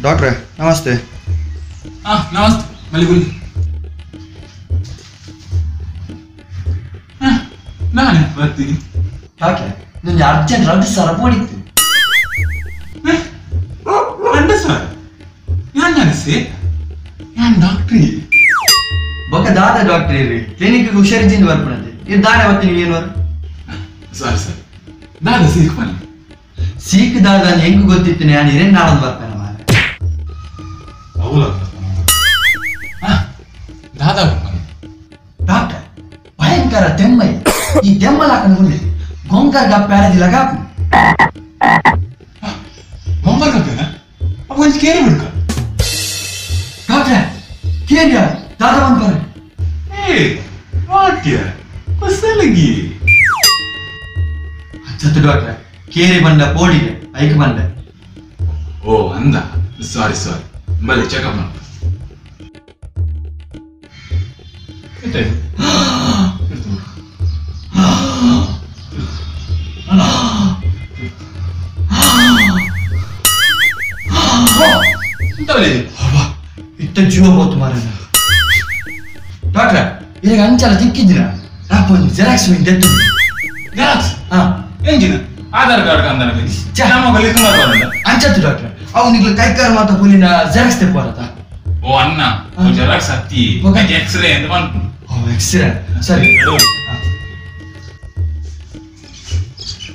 ಡಾಕ್ಟ್ರೆ ನಮಸ್ತೆ. ನಮಸ್ತೆ ಮಲ್ಲಿಗುಲಿ. ನಾನೇ ಬರ್ತೀನಿ. ಡಾಕ್ಟ್ರೆ ನನಗೆ ಅರ್ಜೆಂಟ್ 2,000 ಬೋಡಿತ್ತು. 2,000? ಯಾನ್ ಅನಿಸಿ ಯಾನ್ ಡಾಕ್ಟ್ರಿ ಬೊಕ್ಕ ದಾದ ಡಾಕ್ಟ್ರಿ ಇರ್ರಿ ಕ್ಲಿನಿಕ್ ಹುಷಾರಿಜಿಂದ ಬರ್ಪಣತೆ ಇದು ದಾದ ಅವತ್ತಿನ ಏನು ಸರಿ ಸರಿ ದಾದ ಸೀಕ್ ಬನ್ನಿ. ಸೀಕ್ ದಾದ ಹೆಂಗ್ ಗೊತ್ತಿತ್ತು ನಾನು ಇರೇ ನಾಳದ್ ಬರ್ತಾನೆ ಮಾರ ದಾದ ಬನ್ನಿ. ಡಾಕ್ಟರ್ ಭಯಂಕರ ತೆಮ್ಮೈ ಈ ತೆಮ್ಮಲಾಕನ ಮುಂದೆ ಗೊಂಕರ್ ಗಪ್ಪ ಯಾರದಿಲ್ಲ ಗಾಪು ಗೊಂಬರ್ ಗಪ್ಪೇನ ಒಂದ್ ಕೇರಿ ಬಿಡ್ಕ ಡಾಕ್ಟ್ರೆ ಕೇರಿಯ ದಾದ ಬಂದ್ ಬರ್ರಿ. ವಾಟ್ಯ ಕುಸಲಗಿ ಸತ್ತು ಡಾಕ್ಟ್ರೆ ಕೇರಿ ಬಂದ ಪೋಡಿಗೆ ಐಕ್ ಬಂದೆ. ಓ ಅಂದ ಸಾರಿ ಸಾರಿ ಬಲ್ಲಿ ಚೆಕಪ್ ಮಾಡ. ಇತ್ತ ಜೀವ ಹೋತು ಮಾರ ಡಾಕ್ಟ್ರ ಈಗ ಅಂಚಲ ತಿಕ್ಕಿದ್ದೀರ ಒಂದು ಜೆರಾಕ್ಸ್ ಮಿಂಟೆತ್ತು ಜೆರಾಕ್ಸ್ ಹಾ ಎಂಜಿನ ಆಧಾರ್ ಕಾರ್ಡ್ ಅಂದನ ನಮ್ಮಲ್ಲಿ ಸುಮಾರು ಬಂದ ಅಂಚತ್ತು ಡಾಕ್ಟ್ರ ಅವನಿಗೆ ಕೈಕಾರ ಮಾತ ಪುಲಿನ ಜೆರಾಕ್ಸ್ ತೆಪ್ಪರತ. ಓ ಅಣ್ಣ ಜೆರಾಕ್ಸ್ ಹತ್ತಿ ಎಕ್ಸ್ರೇ ಅಂತ ಬಂತು. ಓ ಎಕ್ಸ್ರೇ ಸರಿ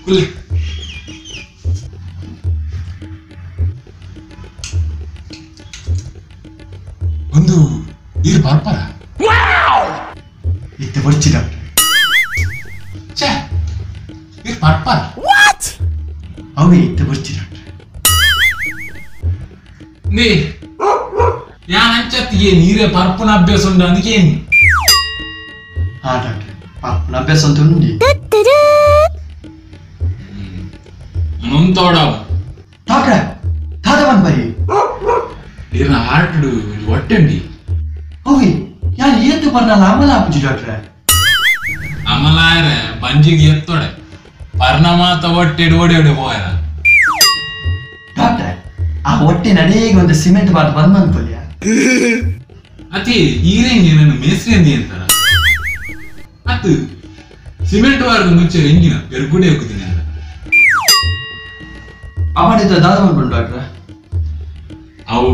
ಕುಲ್ಲಿ ಒಂದು ನೀರು ಬರ್ಪರ ಇತ್ತ ಬರ್ಚಿ ಡಾಕ್ಟ್ರ ಛೇ ನೀರು ಬರ್ಪರ ಅವೇ ಇತ್ತ ಬರ್ಚಿ ಡಾಕ್ಟ್ರ ನೀ ಯಾನ್ ಅಂಚತ್ತಿಗೆ ನೀರೇ ಪರ್ಪುನ ಅಭ್ಯಾಸ ಉಂಟು ಅದಕ್ಕೆ ಏನು? ಹಾ ಡಾಕ್ಟ್ರ ಪರ್ಪುನ ಅಭ್ಯಾಸ ಅಂತ ಉಂಡಿ ಮುಂತೋಡವ ಡಾಕ್ಟ್ರ ದಾದ ಬಂದ್ ಬರಿ ನೀರಿನ ಹಾರ್ಟ್ ಹೊಟ್ಟೆಂಡಿ ಹೋಗಿ ಯಾರು ಏತು ಬರ್ನಲ್ಲ ಅಮಲ ಆಪುಜಿ ಡಾಕ್ಟ್ರ ಅಮಲಾಯರ ಬಂಜಿಗೆ ಎತ್ತೊಡೆ ಪರ್ಣಮಾತ ಹೊಟ್ಟೆ ಓಡಿ ಓಡಿ ಹೋಯರ ಡಾಕ್ಟ್ರ ಆ ಹೊಟ್ಟೆ ನಡೆಗೆ ಒಂದು ಸಿಮೆಂಟ್ ಬಾಟ್ ಬಂದ್ ಅನ್ಕೊಲ್ಯ ಅತಿ ಈರೆಂಗಿ ನನ್ನ ಮೇಸ್ರಿ ಅಂದಿ ಅಂತಾರ ಅತ್ತು ಸಿಮೆಂಟ್ ವಾರದ ಮುಂಚೆ ಎಂಗಿನ ಬೆರ್ಗುಡೆ ಹೋಗುತ್ತೀನಿ ಅಂತ ಅವಾಡಿದ ದಾದ ಬಂದ್ಕೊಂಡು ಡಾಕ್ಟ್ರ ಅವು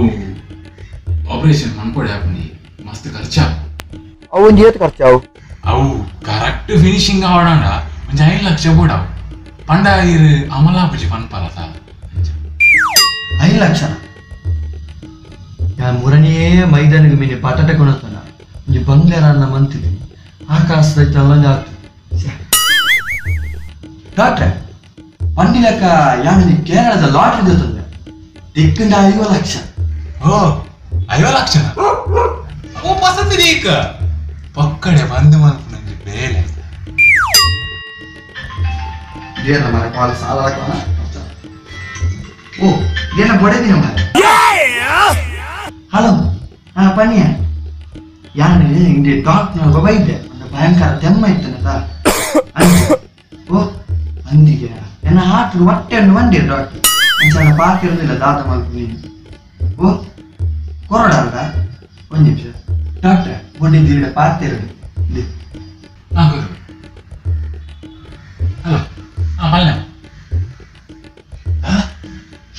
ಆಪರೇಷನ್ ಮನ್ಕೊಡೆ ಹಾಕಿ ಮಸ್ತ್ ಖರ್ಚ ಅವು ಏತ್ ಖರ್ಚಾವು ಅವು ಕರೆಕ್ಟ್ ಫಿನಿಶಿಂಗ್ ಆವಡಾಂಡ ಒಂದು 5 ಲಕ್ಷ ಬೋಡಾವು ಪಂಡ ಇರು ಅಮಲಾಪುಜಿ ಪನ್ಪಲತ 5 ಲಕ್ಷ ಯಾ ಮೂರನೇ ಮೈದಾನಿಗೆ ಮೀನೆ ಪಟಾಟ ಕೊಣತನ ಈ ಬಂಗಾರ ಅನ್ನ ಮಂತಿದ್ದೀನಿ ಆಕಾಶದಲ್ಲ ಆಗ್ತದೆ ಡಾಕ್ಟ್ರೆ ಪಂಡಿ ಲೆಕ್ಕ ಯಾನಿ ಕೇರಳದ ಲಾಟ್ರಿ ತಂದೆ ದಿಕ್ಕಂಡ 5 ಲಕ್ಷ. ಓ 5 ಲಕ್ಷ ಓ ಪಸಂದಿದೆ ಈಗ ಪಕ್ಕಡೆ ಬಂದು ಮನ್ಪು ನಂಗೆ ಬೇಲೆ ಏನ ಮಾರ ಕಾಲ ಸಾಲ ಹಾಕೋಣ ಓ ಏನ ಬಡದಿನ ಮಾರ ಹಲೋ ಹಾ ಪನ್ನಿಯ ಯಾನೆ ಹಿಂಗೆ ಡಾಕ್ಟರ್ ಬೈದೆ ಒಂದು ಭಯಂಕರ ತೆಮ್ಮ ಇತ್ತನದ ಓ ಅಂದಿಗೆ ಎನ್ನ ಹಾಟ್ ಹೊಟ್ಟೆ ಮಂಡಿ ಡಾಕ್ಟರ್ ಅಂಚನ ಪಾರ್ಕ್ ಇರೋದಿಲ್ಲ ದಾದ ಮಲ್ಪು ಓ ಕೊರಡ ಅಲ್ದ ಒಂದು ನಿಮಿಷ ಡಾಕ್ಟ್ರೆ ಬೊಡ್ಡಿದ್ದೀರ ಪಾರ್ತಿರೋದು ಹಲೋ ಮಲ್ಲ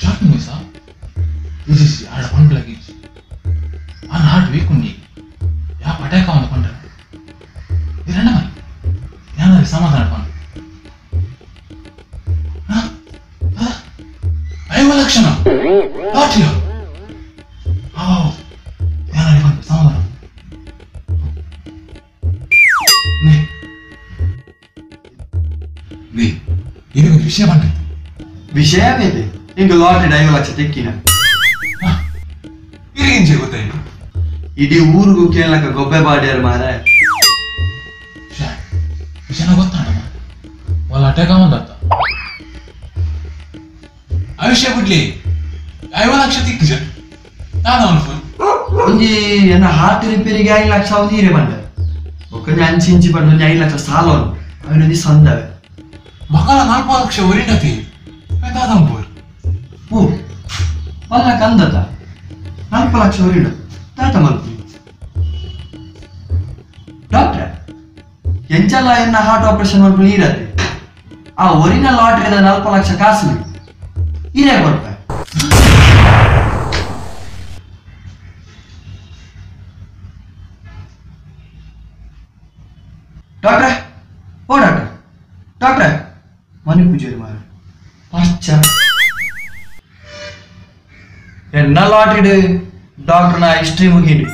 ಶಾಕ್ ನ್ಯೂಸಾ this is ಆಡ ಫಂಡ್ ಲಗೇಜ್ ಆನ್ ಹಾರ್ಟ್ ವೀಕ್ ಉಂಡಿ ಯಾ ಪಟಾಕ ಒಂದು ಕೊಂಡ್ರೆ ಇರಣ್ಣ ಮರಿ ಏನಾದ್ರು ಸಮಾಧಾನ ಪಂಡು 5 ಲಕ್ಷ ಲಾಟ್ರಿಯೋ ಓ ಏನಾದ್ರು ಪಂಡು ಸಮಾಧಾನ ಇದೊಂದು ವಿಷಯ ಬಂದಿತ್ತು ವಿಷಯವೇದೆ ಹಿಂಗ ಲಾಟ್ರಿ 5 ಲಕ್ಷ ತೆಕ್ಕಿನ ಇರೇಂಜೆ ಗೊತ್ತಾಯ್ತು ಇಡೀ ಊರಿಗೂ ಕೇಳಕ ಗೊಬ್ಬೆ ಬಾಡ್ಯಾರ ಮಾರ ವಿಷಯನ ಗೊತ್ತಾಣ వాళ్ళ ಅಟಕ ಒಂದತ್ತ ಆ ವಿಷಯ ಬಿಡ್ಲಿ 5 ಲಕ್ಷ ತಿಕ್ಕಿಜ ನಾನು ಅವನು ಫೋನ್ ಒಂಜಿ ಏನ ಹಾರ್ಟ್ ರಿಪೇರಿಗೆ 5 ಲಕ್ಷ ಅವ್ನು ನೀರೇ ಬಂದ ಒಕ್ಕಂಜಿ ಅಂಚಿ ಇಂಚಿ ಪಂಡು 5 ಲಕ್ಷ ಸಾಲ ಅವನೊಂದಿ ಸಂದವೆ ಮಕ್ಕಳ 4 ಲಕ್ಷ ಒರಿಡತಿ ದಾದಂಪೂರ್ ಓ ಅಲ್ಲ ಕಂದತ ಲಕ್ಷ ಹೊರಿಡು ತಾತ ಮಲ್ಪಿ ಡಾಕ್ಟ್ರೆ ಎಂಚಲ್ಲ ಎನ್ನ ಹಾರ್ಟ್ ಆಪರೇಷನ್ ಮಲ್ಪಿ ಇರತ್ತೆ ಆ ಒರಿನ ಲಾಟ್ರಿದ 4 ಲಕ್ಷ ಕಾಸು ಇರೇ ಕೊಡ್ತಾರೆ ಡಾಕ್ಟ್ರೆ ಓ ಡಾಕ್ಟ್ರೆ ಮನೆ ಪೂಜಾರಿ ಮಾರ ಪಚ್ಚ ಎನ್ನ ಲಾಟ್ರಿಡ್ ಡಾಕ್ಟರ್ನ ಹಿಸ್ಟ್ರಿ ಮುಗಿದು